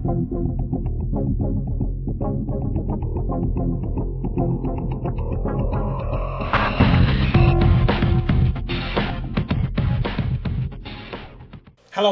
Hello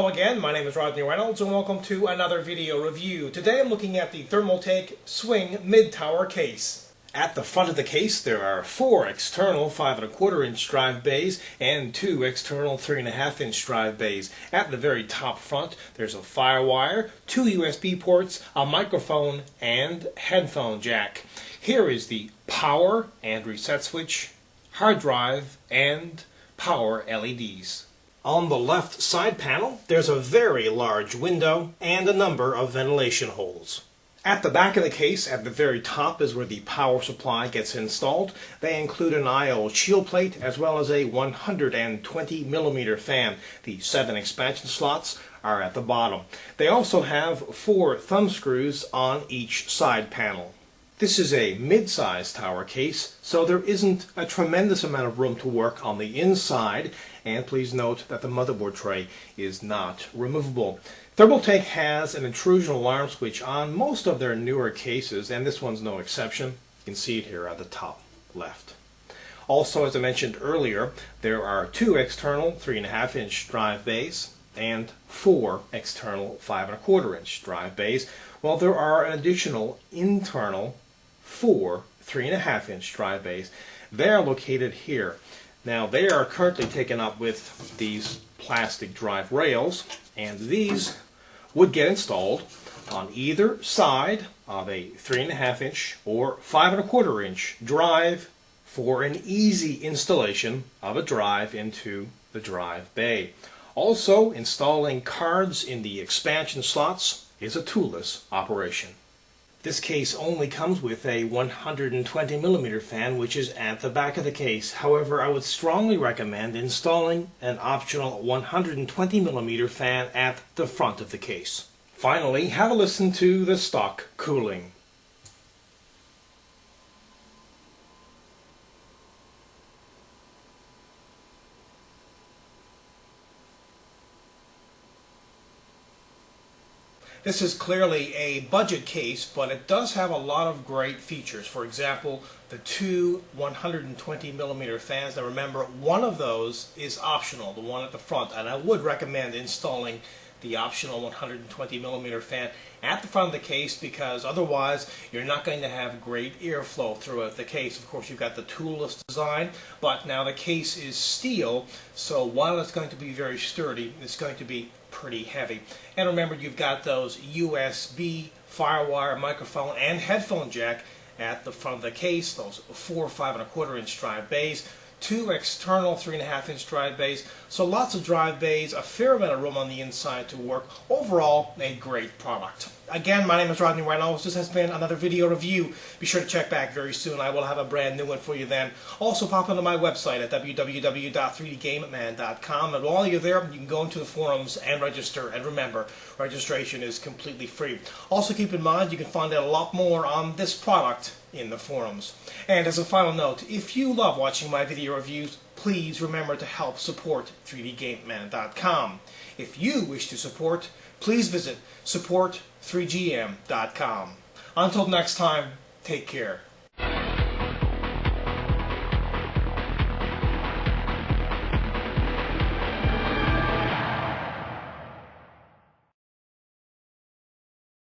again, my name is Rodney Reynolds and welcome to another video review. Today I'm looking at the Thermaltake Swing Mid-Tower Case. At the front of the case there are 4 external 5¼ inch drive bays and 2 external 3½ inch drive bays. At the very top front there's a firewire, 2 USB ports, a microphone, and headphone jack. Here is the power and reset switch, hard drive, and power LEDs. On the left side panel, there's a very large window and a number of ventilation holes. At the back of the case, at the very top, is where the power supply gets installed. They include an I/O shield plate as well as a 120mm fan. The 7 expansion slots are at the bottom. They also have 4 thumb screws on each side panel. This is a mid-sized tower case, so there isn't a tremendous amount of room to work on the inside, and please note that the motherboard tray is not removable. Thermaltake has an intrusion alarm switch on most of their newer cases, and this one's no exception. You can see it here at the top left. Also, as I mentioned earlier, there are 2 external 3½ inch drive bays and 4 external 5¼ inch drive bays, while there are an additional internal 4 3½ inch drive bays. They are located here. Now they are currently taken up with these plastic drive rails, and these would get installed on either side of a 3½ inch or 5¼ inch drive for an easy installation of a drive into the drive bay. Also, installing cards in the expansion slots is a toolless operation. This case only comes with a 120mm fan, which is at the back of the case. However, I would strongly recommend installing an optional 120mm fan at the front of the case. Finally, have a listen to the stock cooling. This is clearly a budget case, but it does have a lot of great features. For example, the 2 120mm fans. Now remember, one of those is optional, the one at the front, and I would recommend installing the optional 120mm fan at the front of the case, because otherwise you're not going to have great airflow throughout the case. Of course, you've got the toolless design, but now the case is steel, so while it's going to be very sturdy, it's going to be pretty heavy. And remember, you've got those USB, firewire, microphone, and headphone jack at the front of the case, those 4 5¼ inch drive bays, 2 external 3½ inch drive bays, so lots of drive bays, a fair amount of room on the inside to work. Overall, a great product. Again, my name is Rodney Reynolds. This has been another video review. Be sure to check back very soon. I will have a brand new one for you then. Also, pop onto my website at www.3dgameman.com, and while you're there, you can go into the forums and register. And remember, registration is completely free. Also, keep in mind, you can find out a lot more on this product in the forums. And as a final note, if you love watching my video reviews, please remember to help support 3dgameman.com. If you wish to support, please visit support3gm.com. Until next time, take care.